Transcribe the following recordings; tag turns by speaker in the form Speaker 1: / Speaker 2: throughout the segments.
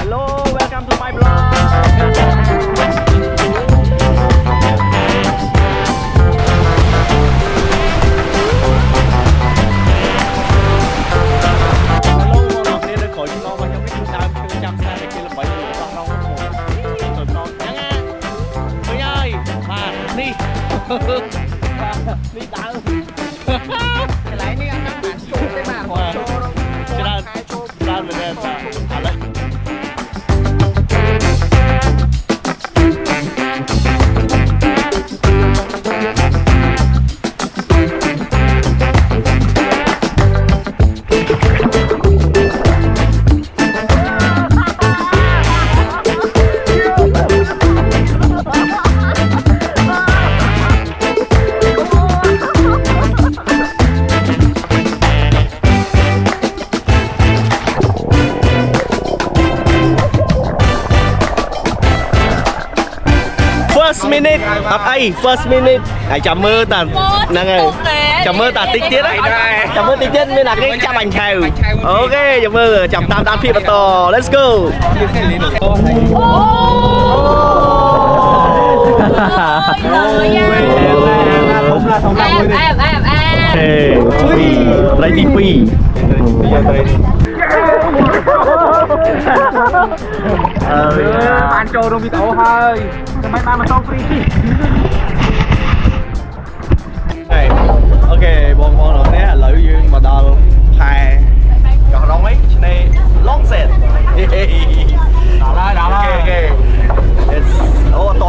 Speaker 1: Hello welcome to my blog នេះដើរ កន្លែងនេះអត់បានចូលទេបាទចូលច្រើនមែនទេបាទឥឡូវ first minute អត់អី first minute ហើយចាំមើលតាហ្នឹងហើយចាំមើលតាតិចទៀតចាំមើលតិចទៀតមានអាគេចាប់អញឆៅអូខេចាំមើលចាំតាមដានភាពបន្ត let's go ត្រីទី2បានចូលក្នុងវីដេអូហើយមិនបានមកចូលហ្វ្រីទេអូខេបងប្អូនអរគ្នាឥឡូវយើងមកដល់ផែកោះរងវិញឆ្នេរ Long Set ដល់ហើយអូខេ it's អូអត់ត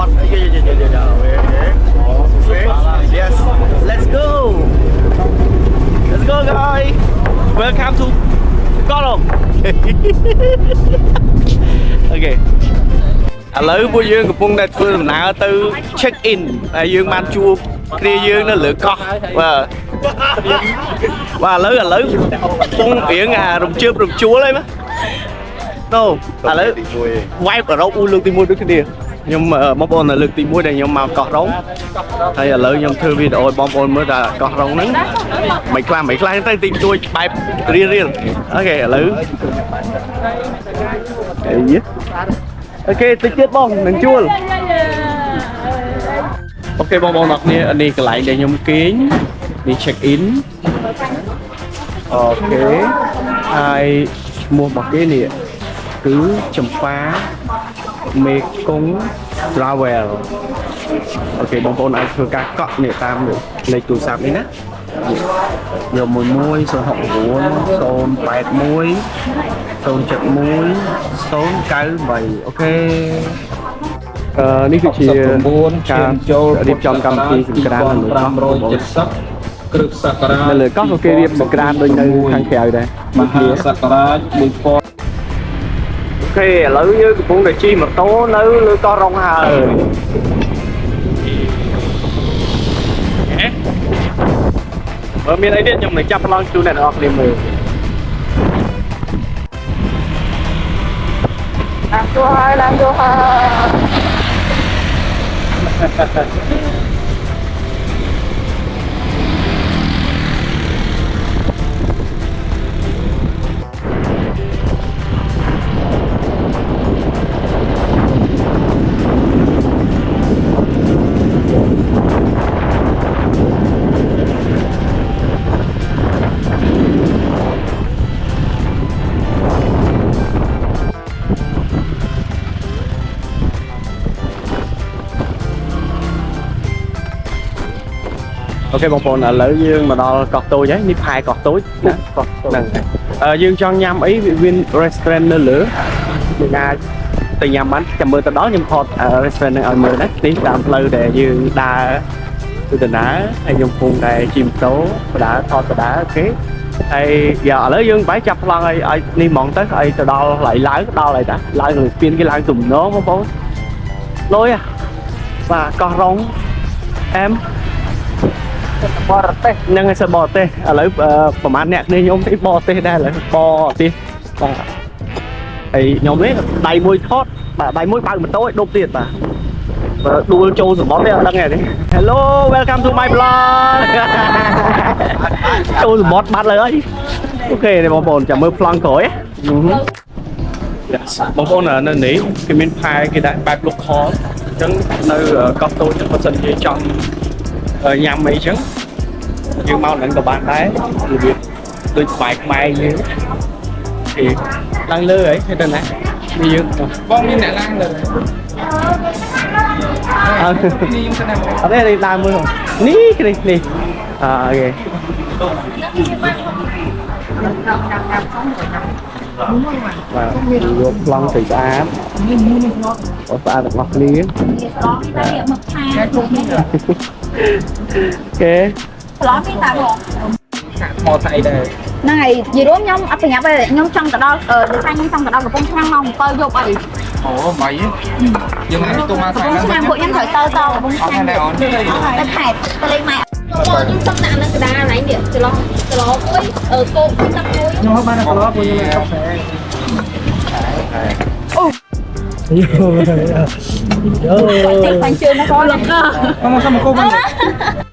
Speaker 1: yes let's go guys welcome to កោះរងអូខេឥឡូវពួកយើងកំពុងតែធ្វើដំណើរទៅ check in ហើយយើងបានជួបគ្នាយើងនៅលើកោះបាទឥឡូវកំពុងរៀងអារំជើបរំជួលអីមកទៅឥឡូវ vibe អឺរ៉ុបលើកទី1ដូចគ្នាខ្ញុំបងប្អូននៅលើកទី1ដែលខ្ញុំមកកោះរងហើយឥឡូវខ្ញុំធ្វើវីដេអូឲ្យបងប្អូនមើលថាកោះរងហ្នឹងមិនខ្លាំងទៅទីទួយបែបរៀលអូខេឥឡូវអូខេតិចទៀតបងនឹងជួលអូខេបងប្អូនអរគ្នានេះកន្លែងដែលខ្ញុំគេងនេះ check in អូខេហើយឈ្មោះរបស់គេនេះគឺចម្ប៉ាមេគង្គ travel អូខេបងប្អូនអាចធ្វើការកក់នេះតាមលេខទូរស័ព្ទនេះណាយក11 069 081 071 093អូខេនេះគឺជាការចូលរៀបចំកម្មវិធីសង្ក្រាន្តនៅលើកោះ570គ្រិស្តសករាជនៅលើកោះក៏គេរៀបសង្ក្រាន្តដូចនៅខាងក្រៅដែរមហាសករាជ1000អូខេឥឡូវយើងកំពុងតែជិះម៉ូតូនៅលើកោះរងហើយបើមានអីទៀតខ្ញុំនឹងចាប់ប្លង់ជូនអ្នកនរគ្នាមើលឡើងចូលហើយអូខេបងប្អូនឥឡូវយើងមកដល់កោះតូចហើយនេះផែកោះតូចណាកោះហ្នឹងយើងចង់ញ៉ាំអីវា restaurant នៅលើយើងអាចទៅញ៉ាំបានចាំមើលទៅដល់ខ្ញុំថត restaurant ហ្នឹងឲ្យមើលណានេះតាមផ្លូវដែលយើងដើរទៅដំណើរហើយខ្ញុំកំពុងតែជិះម៉ូតូបដាថតបដាអូខេហើយឥឡូវយើងបាយចាប់ប្លង់ឲ្យនេះហ្មងទៅឲ្យទៅដល់កន្លែងឡើងដល់ហើយតាឡើងនឹងស្ពានគេឡើងទំនងបងប្អូនលុយបាទកោះរងអែមបរទេសហ្នឹងឯងសិបរទេសឥឡូវប្រហែលអ្នកគ្នាខ្ញុំទីបរទេសដែរឥឡូវបរទេសបាទហើយខ្ញុំនេះដៃមួយថតបាទដៃមួយបើកម៉ូតូឲ្យដប់ទៀតបាទដួលចូលសមុទ្រទេអត់ដឹងទេ Hello welcome to my blog ចូលសមុទ្របាត់លើហើយអូខេបងប្អូនចាំមើលប្លង់ក្រោយ បងប្អូននៅនេះគេមានផែគេដាក់បែប local អញ្ចឹងនៅកោះតូចបើសិនជាចង់ញ៉ាំអីអញ្ចឹងយើងមកនឹងក៏បានដែររបៀបដូចបាយខ្មែរយើងគេឡើងលើហីទៅណាយើងបងមានអ្នកឡើងលើអត់ទេឡើងមើលនេះនេះអូខេបាទយកប្លង់ស្អាតស្អាតរបស់គ្នាគេ
Speaker 2: ឡងមានតែបង
Speaker 1: មកថៃដែរ
Speaker 2: ហ្នឹងហើយនិយាយរួមខ្ញុំអត់ប្រញាប់ទេខ្ញុំចង់ទៅដល់ដូចថាខ្ញុំចង់ទៅដល់កំពង់ឆ្នាំងម៉ោង7យប់អី
Speaker 3: អូមិនយើងមិនទៅមកថ្ងៃហ្នឹង
Speaker 2: ពួកខ្ញុំត្រូវទៅកំពង់ឆ្នាំង
Speaker 3: អត់អូន
Speaker 2: ទៅខេត្តទៅលេងម៉ែបងខ្ញុំចង់ដាក់នៅកណ្ដាលហ្នឹងនេះច្រឡំមួយគោកទឹកមួយ
Speaker 3: ខ្ញុំហៅបានច្រឡំមួយខ្ញុំកាហ្វេ
Speaker 2: អូ
Speaker 3: យោ
Speaker 2: តែខាងជើងណាបងលោក
Speaker 3: មកសុំមកគោបាន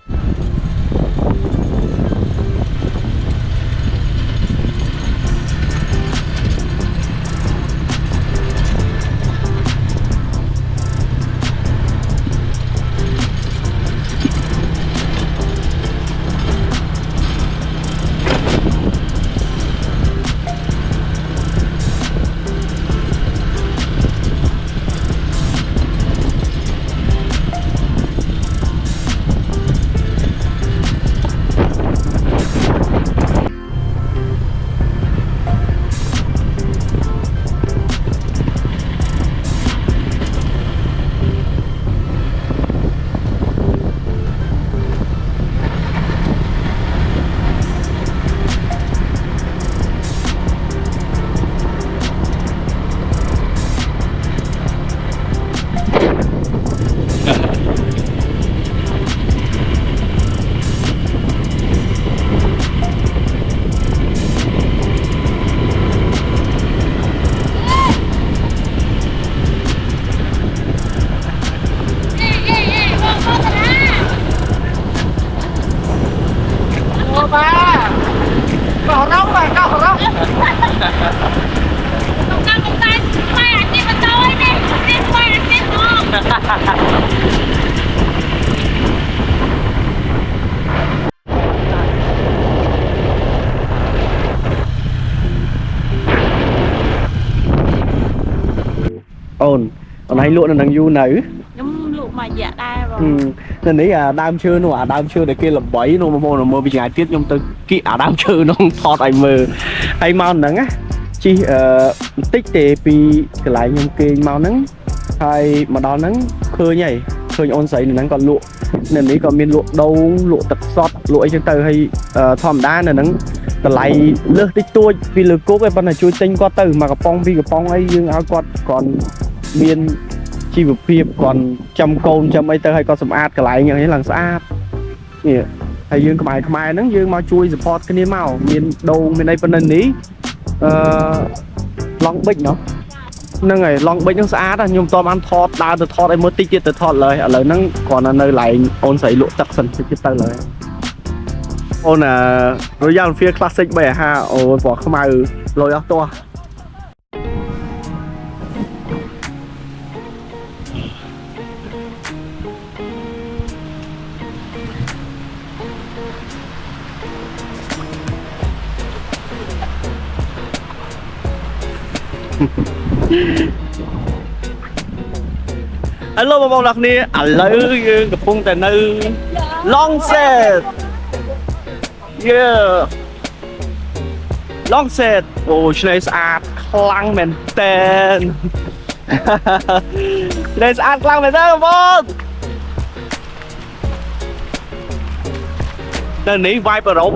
Speaker 1: អូនឲ្យលក់នៅនឹងយូរនៅ
Speaker 2: ខ្ញុំលក់មួយរយៈដែរបង
Speaker 1: នៅនេះដើមឈើនោះដើមឈើដែលគេល្បីនោះបងប្អូនមើលពីឆ្ងាយទៀតខ្ញុំទៅគៀកដើមឈើនោះថតឲ្យមើលហើយមកហ្នឹងណាជិះបន្តិចទេពីកន្លែងខ្ញុំគេងមកហ្នឹងហើយមកដល់ហ្នឹងឃើញអូនស្រីនៅហ្នឹងក៏លក់នៅនេះក៏មានលក់ដូងលក់ទឹកសុទ្ធលក់អីចឹងទៅហើយធម្មតានៅហ្នឹងតម្លៃលើសតិចតួចពីលើគោកឯប៉ុន្តែជួយទិញគាត់ទៅមកកំប៉ុងពីកំប៉ុងអីយើងឲ្យគាត់គាត់មានជីវភាពគាត់ចាំកូនចាំអីទៅឲ្យគាត់សម្អាតកន្លែងយ៉ាងនេះឡើងស្អាតនេះហើយយើងខ្មែរហ្នឹងយើងមកជួយ support គ្នាមកមានដូងមានអីប៉ុណ្ណឹងនេះឡង់ប៊ិចណោះហ្នឹងហើយឡង់ប៊ិចហ្នឹងស្អាតខ្ញុំតបានថតដើរទៅថតឲ្យមើលតិចទៀតទៅថតលើឥឡូវហ្នឹងគ្រាន់តែនៅកន្លែងអូនស្រីលក់ទឹកសិនតិចទៀតទៅលើអូនRoyal Enfield Classic 350អូពណ៌ខ្មៅលុយអស់ទាស់Hello បងប្អូនអ្នកគ្នាឥឡូវយើងកំពុងតែនៅ Longset Longset អូឆ្នេរស្អាតខ្លាំងមែនតើឆ្នេរស្អាតខ្លាំងមែនតើបងប្អូននៅនេះ vibe អឺរ៉ុប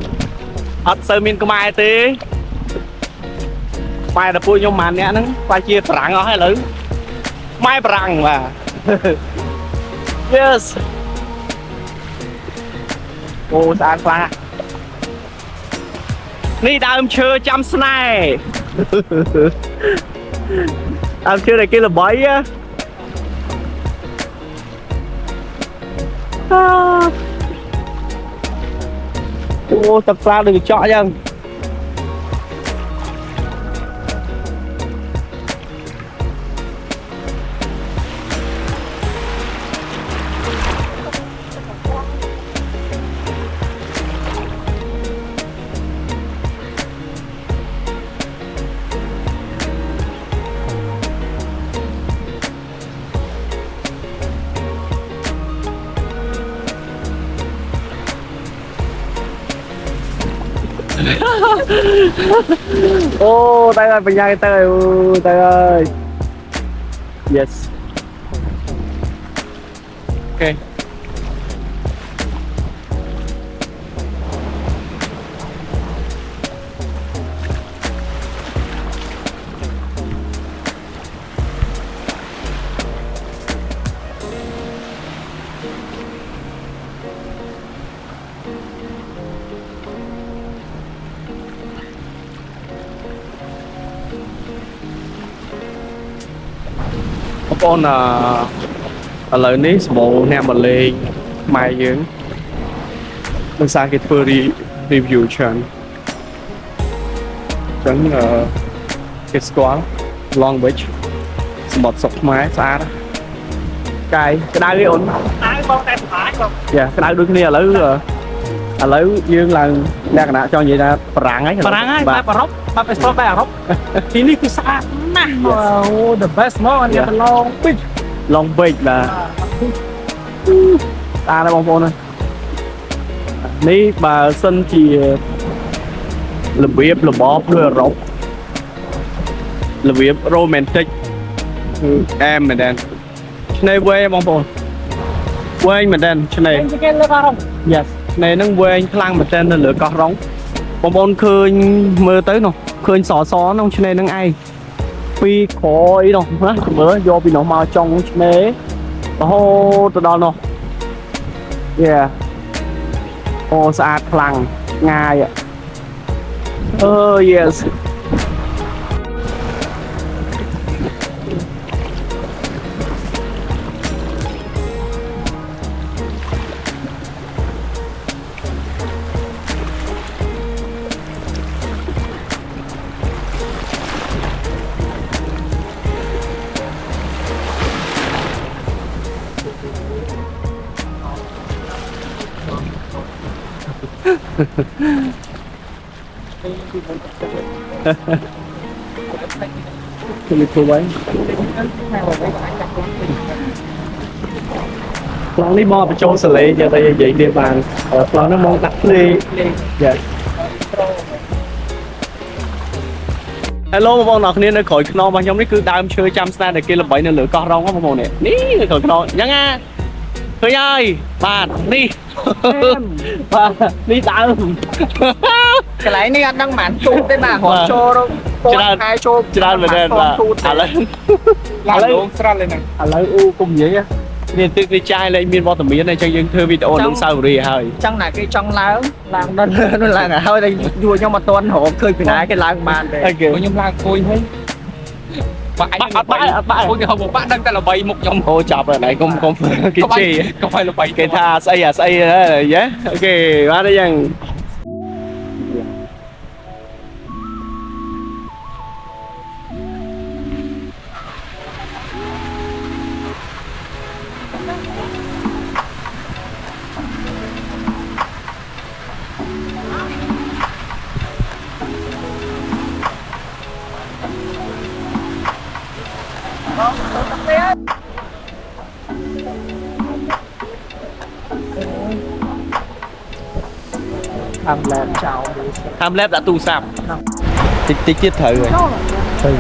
Speaker 1: អត់សូវមានខ្មែរទេខ្មែរតែពួកខ្ញុំម៉ានអ្នកហ្នឹងខ្លាចជាបារាំងអស់ហើយឥឡូវខ្មែរបារាំងបាទ Yes អូស្អាតខ្លាំងនេះដើមឈើចាំស្នេហ៍ដើមឈើដែលគេល្បីអូទឹកស្អាតដូចកញ្ចក់អញ្ចឹង ô tay ơi, bên nhai tay ơi, tay ơi. Yes. Ok. Con ở lời ní bộ nè mà lên mai dưỡng mình sang cái tour đi review chân chân cái square Long Beach một sọc máy xa đó cái đai cái ổn dạ cái đai đôi kia là lấy dương là đa cái nào cho vậy là rạng ấy
Speaker 3: Bà rốc, bà phải stop bà rốc. Thì ní cứ xa nè. Wow, the best mall anh em Long Beach.
Speaker 1: Long Beach là ta đây bông phôn ơi ní bà sân thì là biết là bóp đưa rộng là biết romantic em mình đen này quê bông phôn quê anh mình đen trên này yes này nó quê anh khăn mà trên là lửa có rống bông phôn khơi mơ tới nó khơi xó nó trên này nó ai pi khói đâu hả mới vô bị nó màu trong trên này ô từ đó nó yeah ô sạch lằng ngay ạ yes Không biết cô ấy Plon đi bò phải cho xử lý cho tay vậy địa bàn Plon nó mong đặt đi dạ hello một bọn nọ nên nó khỏi nó mà nhóm đấy cứ đam chơi trăm sna để kia là bảy nên lửa co rong á một bọn này ní khỏi nó nhá nga thôi ơi bạn đi bạn đi tao
Speaker 3: Cái lấy ní anh đang mán chụp tên bà họ cho đâu. Hai chụp.
Speaker 1: Chỉ đang về đây là
Speaker 3: Làm luôn, ra lên này.
Speaker 1: lấy u cùng vậy á nên tự đi trai lên miền bottom miền này cho dân thưa video lúc sau rồi hơi
Speaker 3: Trong này cái trong láng làm đơn nó là hơi đây vua nhau mà tuần hộ khơi phải nãy cái làng bàn để có nhóm làng côi thấy bạn ôi cái một bạn đang tên là bay một dòng
Speaker 1: ô chọc rồi này không cái chi
Speaker 3: không phải là bay
Speaker 1: cái tha xây đó yeah ok qua đây rằng tham lép đã tu sạp tích chết thử rồi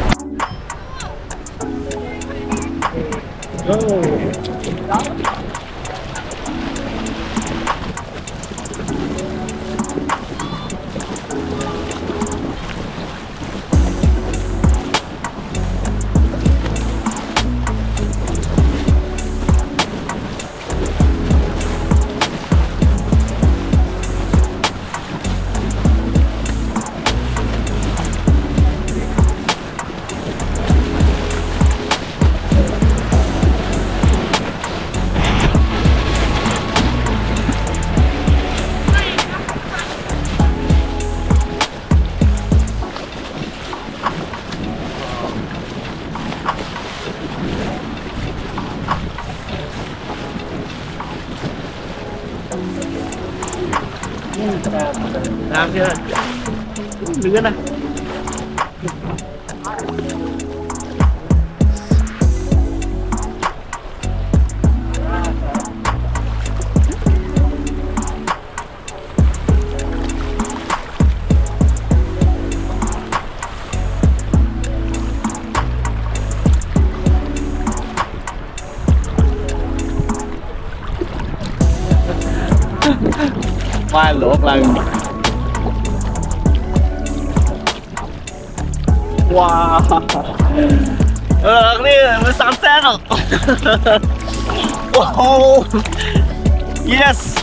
Speaker 1: làm chưa lứa này mai luộc lần wow đi mới sunset rồi oh yes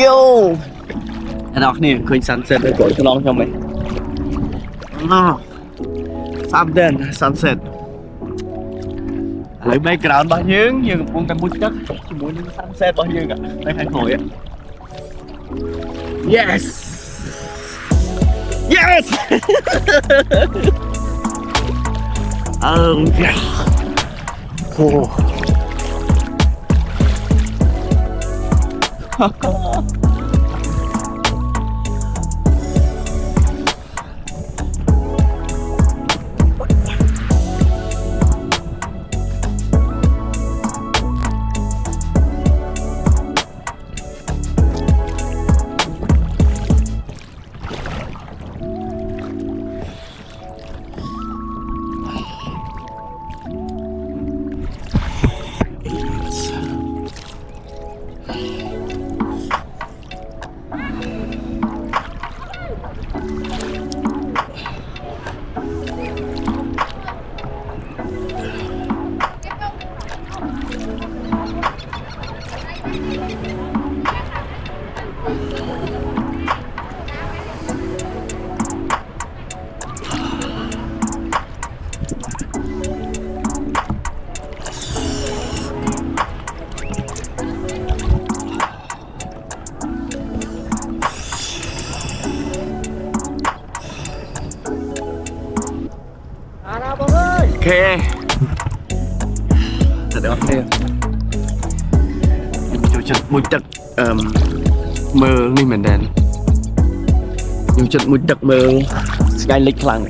Speaker 1: yo anh đọc nè khơi sunset để gọi cho nó cho mình sunset lấy background bao nhiêu nhưng cũng cần bút chất muốn sunset bao nhiêu cả đây thành hồi á yes yes yeah. Oh. Ok thật đó nè chủ chất mũi chất mơ như mình đèn chủ chất mũi chất mơ sky lake lăng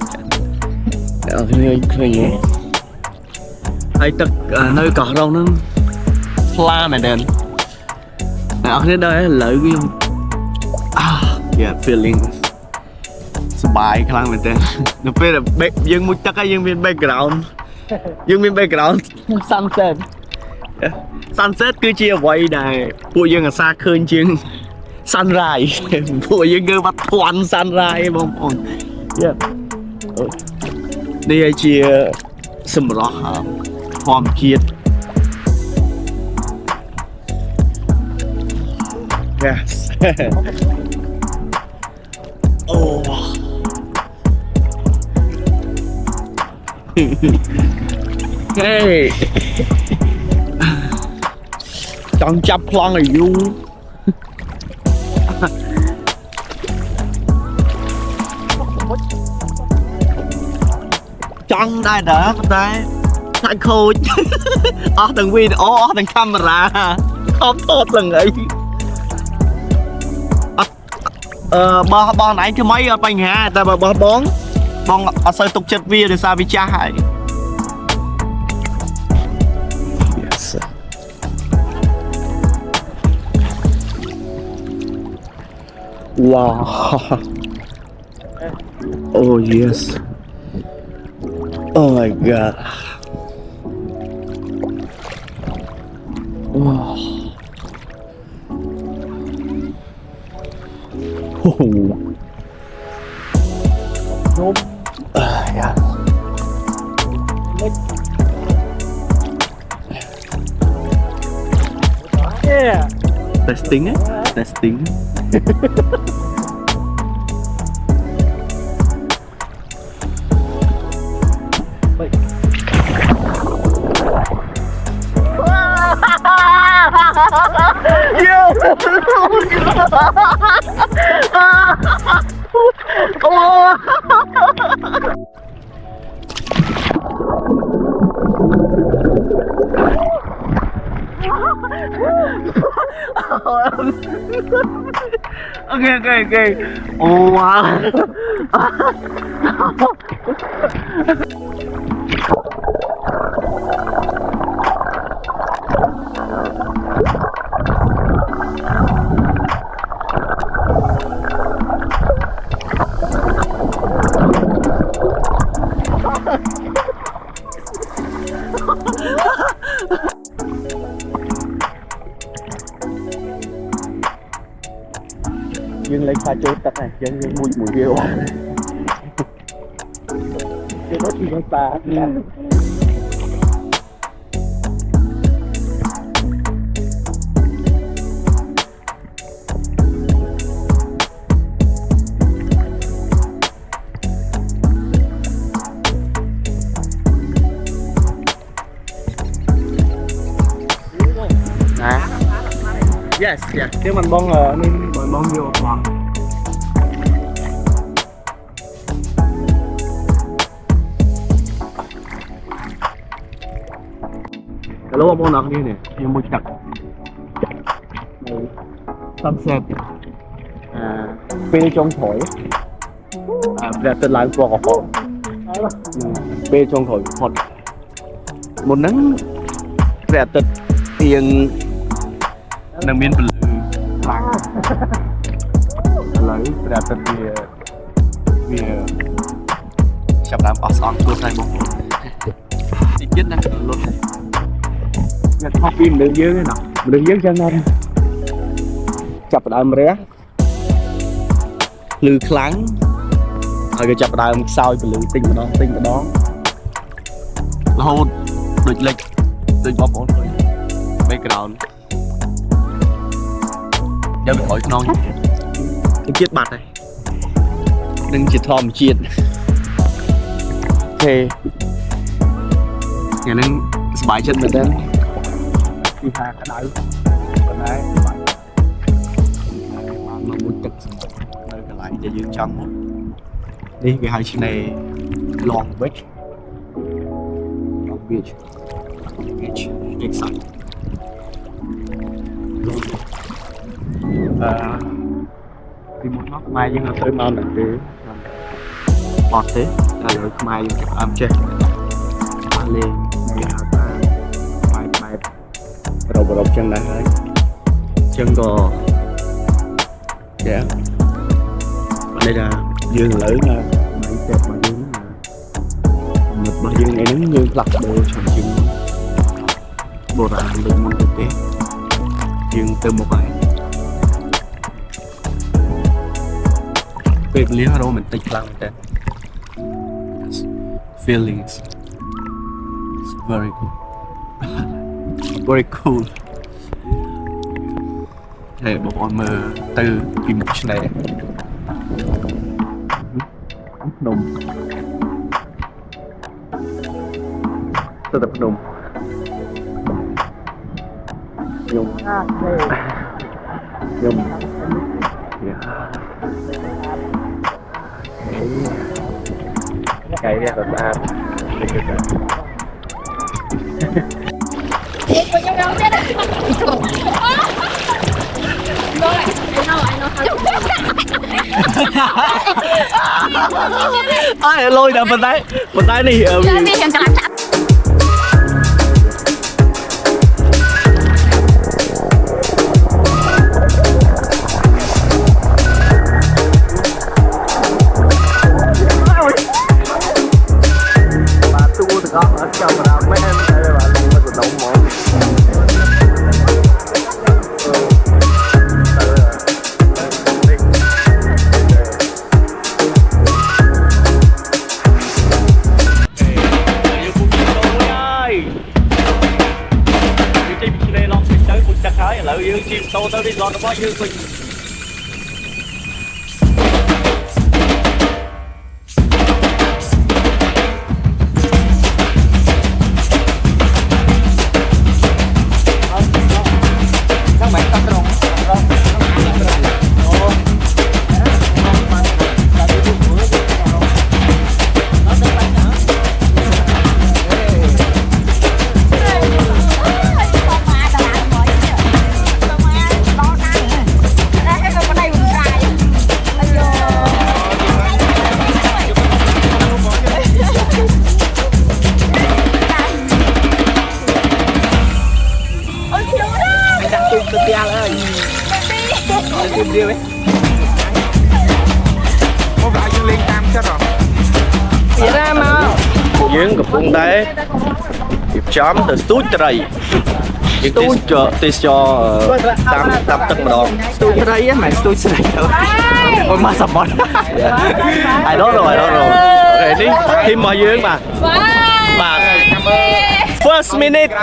Speaker 1: ở khơi nhé hay tất nơi cỏ rong nó pla mình đèn ở cái đây lợi cái yeah feeling สบายខ្លាំងមែនទេនៅពេលដែលយើងមុជទឹកហើយយើងមាន background យើងមាន background sunset គឺជាអ្វីដែលពួកយើងអាសាឃើញជាង sunrise ពួកយើងគឺបាត់ធន់ sunrise បងប្អូននេះជាសម្រស់ធម្មជាតិ yes oh hey chọn chắp plong là du chọn đây đó đây thay khôi ở từng video ở từng camera không tốt là ấy bò nãy chứ mấy ở bên hà ta bò bón ở sơi tục chất vi để sao vi cha hại yes wow oh yes oh my god wow oh yeah. Yeah. Testing á, testing. Okay. Oh wow. dương lên pha chốt tất này dương mùi rượu cái đó thì nó ta yes yes nếu mình bong nên mình bong vô khoảng hello ông bong nào đi nè em muốn chặt sunset bê trong thổi là tên là của họ bê trong thổi hot một nắng rẻ tật tiền nâng miên bự lặng lấy ra tận vì chậm làm ở sòn tôi sai bông thì chết nè luôn nhặt hoa phim đường dưới cái nào đường dưới chân anh chập đàm ré lư kháng rồi cái chập đàm sao cái lư tinh cái đó là hôn địch lịch địch bóp bóng thôi background cho mình hỏi non cái chiết bạt này đừng chỉ thòm chiết thì ngày nên bài chân mình đến đi hai cái đáy bên đấy mà muốn chụp nơi cái lại để dương chân đi cái hai chiếc này long beach exciting thì một nóc mai nhưng mà tới mau nặng thế bọt thế là rồi mai nhưng cái âm chơi lên này ta mai đầu chân này hết chân gò dạ đây là dương lưỡi nè mai đẹp mà dương một bao dương này nắng dương lặt đồ chẳng chừng bộ ra lên mong thực tế dương từ một bài việc lý do mình tích lăng thế feelings it's very good very cool để một con mơ từ phim này nồng tôi tập nồng nhung nhung cái này là sao ai lôi đập bên tay này có ở trong nào mấy em đây là mình có động mộ chim tô tới đi con nó có như mình tìm điều ấy có phải dương lên tam chết rồi phía ra mà dương gặp quân tế kịp chóm từ suốt trời Tôi cho tam tức mà đòn.
Speaker 3: Tôi cái đấy á mày tôi sẽ đâu. Ôi mà sập bọt.
Speaker 1: Ai đó rồi. Ok đi. Thêm mọi dương mà. First minute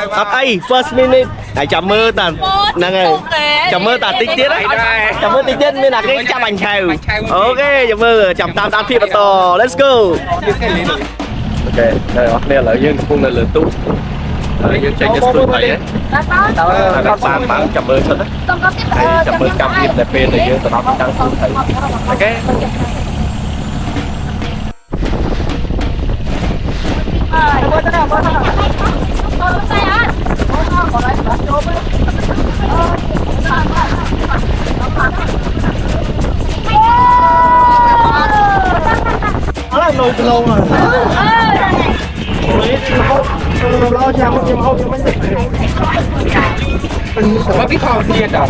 Speaker 1: first minute. Hãy chậm mơ tàn. Nè ơi. Chậm mơ tàn tích tiết đấy. Chậm mơ tích tiết mới là cái chạm ảnh chèo. Ok, chậm mơ chậm tam thiệp to. Let's go. Ok, đây đây là dương cung này là tu. Dương chạy cái studio này ấy. Các bạn chậm mơ thật đấy. Chậm mơ cam thiệp đẹp phê này dương tụi nó đang tu thầy. Ok. Lâu rồi. Có cái kho kia đâu.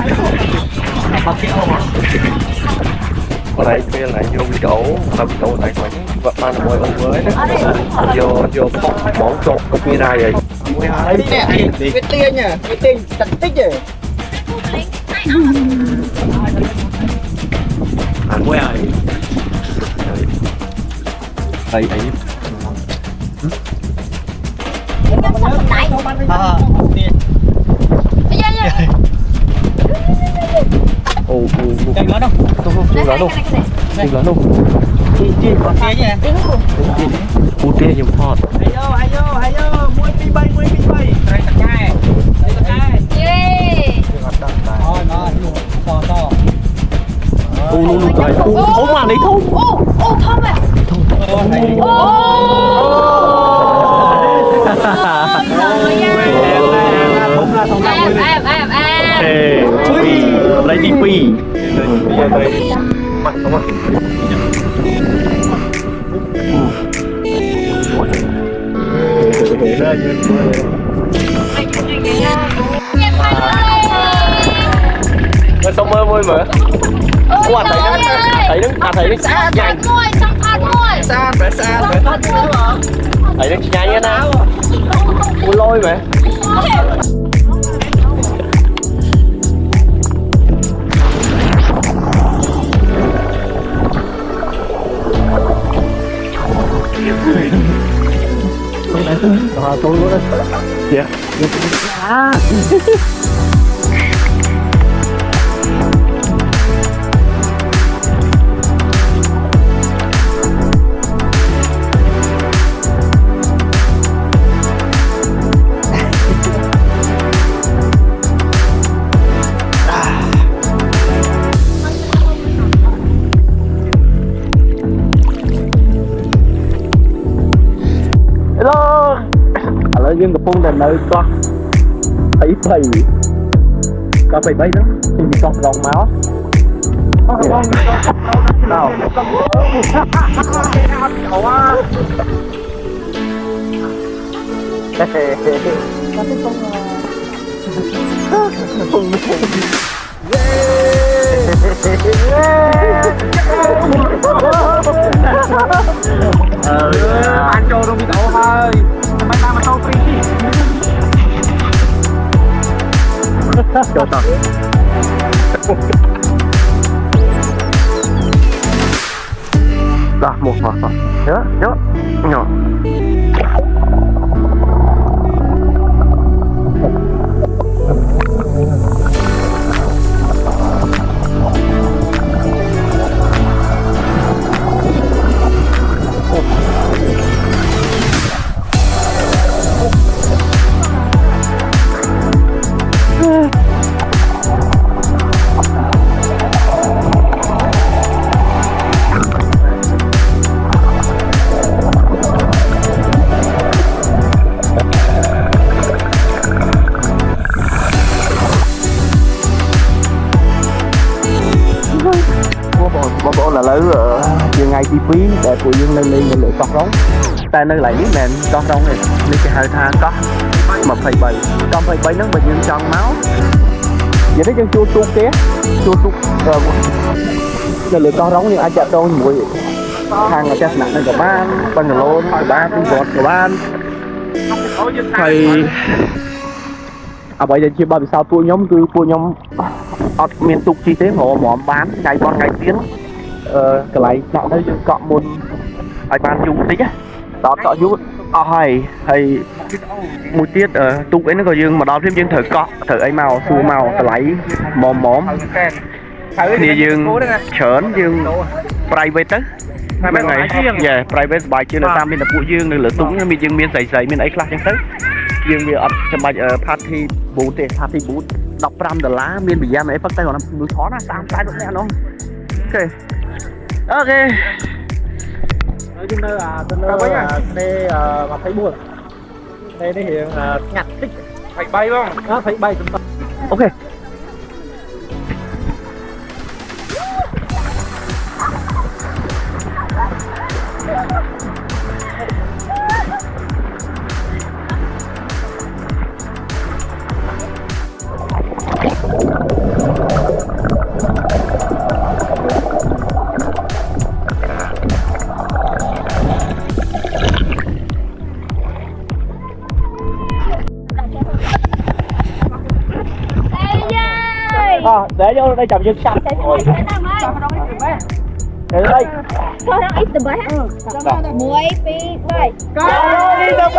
Speaker 1: Ở đây kia lại vô chỗ này mà vật ban ngồi ông với vô món trộn cục như này vậy.
Speaker 3: Cái tiền nhỉ, cái tiền tận tích rồi.
Speaker 1: Ăn quay ai. Đây
Speaker 3: Cạnh lớn đâu?
Speaker 1: Không lớn đâu. Chi
Speaker 3: còn kia nhỉ?
Speaker 1: Ưu tiên nhiều hot.
Speaker 3: Ayo, muối pi bay. Đây thật ngay.
Speaker 2: Yeah.
Speaker 3: Nó to.
Speaker 1: Luôn rồi. Không mà đấy không.
Speaker 2: Ô Thông ạ.
Speaker 1: Lấy đi pi. Mặt không ạ. Xong mơ môi mở. Ủa thấy nó xa nhanh. Xa. Thấy nó nhanh á nào. Ui lôi mà. Tôi luôn đấy. Dạ. Hello, dương gặp phong đền nơi có thấy bầy có bầy đó thì con rồng máu nào
Speaker 3: Bạn cho đâu bị đổ hơi. Mày ta mà không free.
Speaker 1: cho tao đó một hoặc nhớ nhỏ bộ là lấy dương ngay chi phí để của dương lên lựa con rống ta nơi lại biết nè con rống này nên cái hơi tha có mà phải bày con phải bày nó mà dương tròn máu vậy đấy chân chua ké chua là lựa con rống như ai chặt đâu mùi hàng ở chắc nặng cả ban bằng lôn cả ban bọt cả ban thầy អ្វីដែលជាបទពិសោធន៍ពួកខ្ញុំគឺពួកខ្ញុំអត់មានទុកជីទេព្រោះហ្មងបានថ្ងៃបនថ្ងៃទៀនកន្លែងដាក់ទៅយើងកក់មុនឲ្យបានយូរបន្តិចណាដល់កក់យូរអស់ហើយមួយទៀតទូកអីហ្នឹងក៏យើងមកដល់ព្រាមយើងត្រូវកក់ត្រូវអីមកសួរមកតម្លៃម៉មគ្នាយើងច្រើនយើង private ទៅហ្នឹងហើយយេ private សบายជាងនៅតាមមានតែពួកយើងនៅលើទូកមានយើងមានស្រីមានអីខ្លះចឹងទៅយើងវាអត់ចាំបាច់ party boot ទេ party boot $15មានប្រយ៉ាអីផឹកទៅគាត់មើលថនណា30 40នាក់នោះអូខេ
Speaker 3: យើងនៅទៅលើទេ24ទេនេះរៀងងាត់តិច23បង23
Speaker 1: អូខេđể vô đây chồng dương sạch
Speaker 2: Chồng trong ít từ mấy hả? Muối, phi, bơi.
Speaker 1: Con đi tập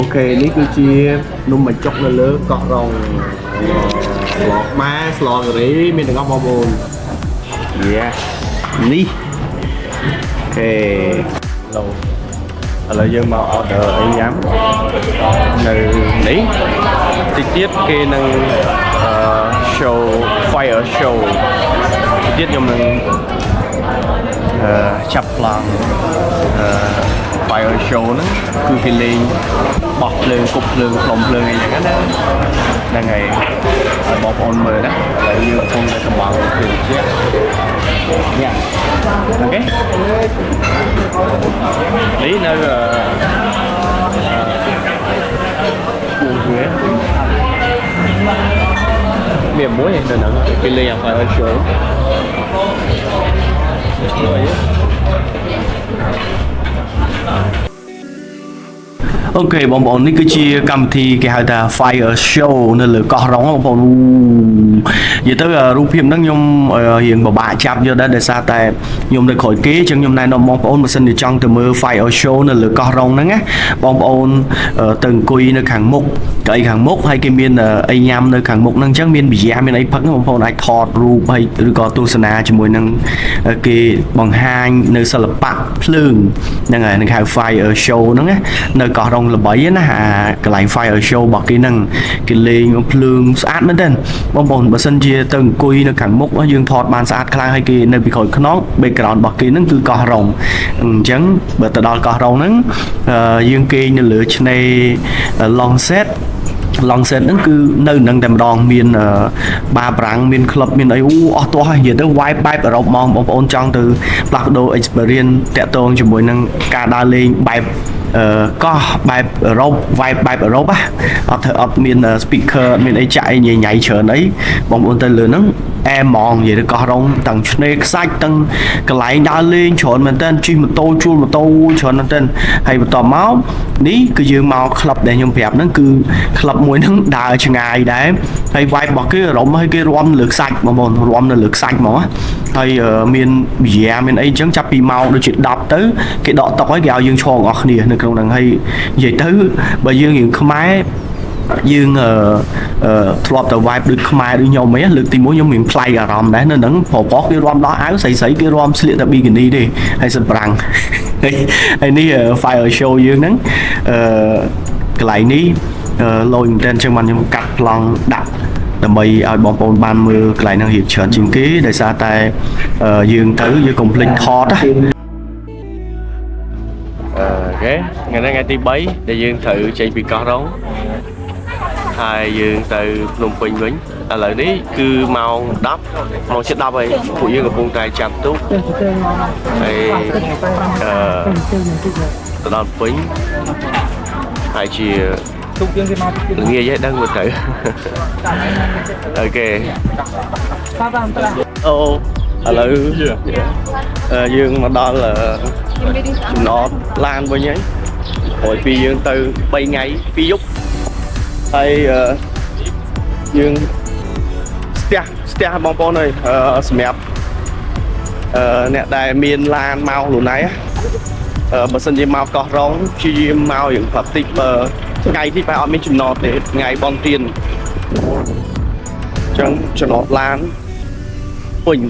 Speaker 1: ok នេះគឺជានំបញ្ចុកនៅលើកោះរងស្លម៉ាស្លការីមានទាំងអស់បងប្អូននេះអូខេឥឡូវយើងមក order អីញ៉ាំនៅនេះតិចទៀតគេនឹងshow fire show តិចទៀតខ្ញុំនឹងចាប់ប្លង់fire show ហ្នឹងគឺគេលេងបោះភ្លើងគប់ភ្លើងផ្លុំភ្លើងអីចឹងណាហ្នឹងហើយឲ្យបងប្អូនមើលណាឥឡូវយើងកំពុងតែកំងភ្លើងជានេះអូខេនេះនៅពូវាមានមួយនៅហ្នឹងគេលេងអា fire show អូខេបងប្អូននេះគឺជាកម្មវិធីគេហៅថា Fire Show នៅលើកោះរ៉ុងបងប្អូននិយាយទៅរូបភាពហ្នឹងខ្ញុំរៀងពិបាកចាប់យកដែរដោយសារតែខ្ញុំនៅក្រោយគេអញ្ចឹងខ្ញុំណែនាំបងប្អូនបើសិនជាចង់ទៅមើល Fire Show នៅលើកោះរ៉ុងហ្នឹងណាបងប្អូនទៅអង្គុយនៅខាងមុខកៅអីខាងមុខហើយគេមានអីញ៉ាំនៅខាងមុខហ្នឹងអញ្ចឹងមានប៊ីយ៉ាមានអីផឹកបងប្អូនអាចថតរូបហើយឬក៏ទស្សនាជាមួយនឹងគេបង្ហាញនៅសិល្បៈភ្លើងហ្នឹងហើយនឹងហៅ Fire Show ហ្នឹងណានៅកោះរ៉ុងល្បីណាអាកន្លែង Fire Show របស់គេហ្នឹងគេលេងភ្លើងស្អាតមែនទេបងប្អូនបើសិនជាទៅអង្គុយនៅខាងមុខយើងថតបានស្អាតខ្លាំងហើយគេនៅពីក្រោយខ្នង background របស់គេហ្នឹងគឺកោះរ៉ុងអញ្ចឹងបើទៅដល់កោះរ៉ុងហ្នឹងយើងគេងនៅលើឆ្នេរ Longset ហ្នឹងគឺនៅនឹងតែម្ដងមានបារប្រាំងមានក្លឹបមានអីអស់ទាស់ហើយនិយាយទៅ vibe បែបអឺរ៉ុបហ្មងបងប្អូនចង់ទៅផ្លាស់ប្ដូរ experience តាក់ទងជាមួយនឹងការដើរលេងបែបកោះបែបអឺរ៉ុប vibe បែបអឺរ៉ុបអត់មាន speaker មានអីចាក់អីញ៉ៃច្រើនអីបងប្អូនទៅលើហ្នឹងអែហ្មងនិយាយទៅកោះរ៉ុងទាំងឆ្នេរខ្សាច់ទាំងកន្លែងដើរលេងច្រើនមែនតើជិះម៉ូតូជួលម៉ូតូច្រើនមែនតើហើយបន្ទាប់មកនេះគឺយើងមកក្លឹបដែលខ្ញុំប្រាប់ហ្នឹងគឺក្លឹបមួយហ្នឹងដើរឆ្ងាយដែរហើយ vibe របស់គេអឺរ៉ុបហើយគេរាំលើខ្សាច់បងប្អូនរាំនៅលើខ្សាច់ហ្មងហើយមានប៊ីយ៉ាមានអីអញ្ចឹងចាប់ពីម៉ោងដូចជា10ទៅគេដកតុកហើយគេឲ្យយើងឈរអស់គ្នានៅក្នុងហ្នឹងហើយនិយាយទៅបើយើងរៀងខ្មែរយើងធ្លាប់ទៅ vibe ដូចខ្មែរដូចខ្ញុំហ្នឹងលើកទី1ខ្ញុំមានប្លែកអារម្មណ៍ដែរនៅហ្នឹងប្រុសគេរាំដោះអាវស្រីគេរាំស្លៀកតែប៊ីគីនីទេហើយសិនប្រាំងហើយនេះ Fire Show យើងហ្នឹងកន្លែងនេះលយមែនតើអញ្ចឹងបានខ្ញុំកាត់ប្លង់ដាក់ ដើម្បីឲ្យបងប្អូនបានមើលកន្លែងហ្នឹងរៀបច្រើនជាងគេដោយសារតែយើងទៅយើងកុំភ្លេចថតណាអូខេថ្ងៃនេះថ្ងៃទី3ដែលយើងត្រូវចេញពីកោះរ៉ុងហើយយើងទៅភ្នំពេញវិញឥឡូវនេះគឺម៉ោង10ម៉ោងជិត10ហើយពួកយើងកំពុងតែចាំទូកហើយទៅដល់ពេញហើយជា
Speaker 3: ទូកយើងគេមក
Speaker 1: ងាយទេដឹងមើលទៅអូខេអូឥឡូវយើងមកដល់ចំណតឡានវិញហើយព្រោះពីយើងទៅ3ថ្ងៃ2យប់ហើយយើងស្ទះបងប្អូនអើយសម្រាប់អ្នកដែលមានឡានមកខ្លួនឯងបើសិនជាមកកោះរ៉ុងព្យាយាមមកយើងប្រាប់តិចថ្ងៃទីបែរអត់មានចំណតទេថ្ងៃបនទៀនអញ្ចឹងចំណតឡានពេញ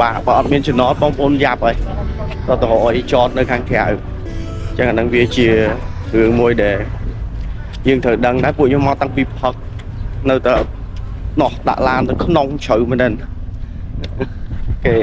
Speaker 1: បាទបើអត់មានចំណតបងប្អូនយ៉ាប់ហើយតើឲ្យចតនៅខាងក្រៅអញ្ចឹងអានឹងវាជារឿងមួយដែលយើងត្រូវដឹងដែរពួកខ្ញុំមកតាំងពីផឹកនៅតែនោះដាក់ឡានទៅក្នុងជ្រៅមែនទេអូខេ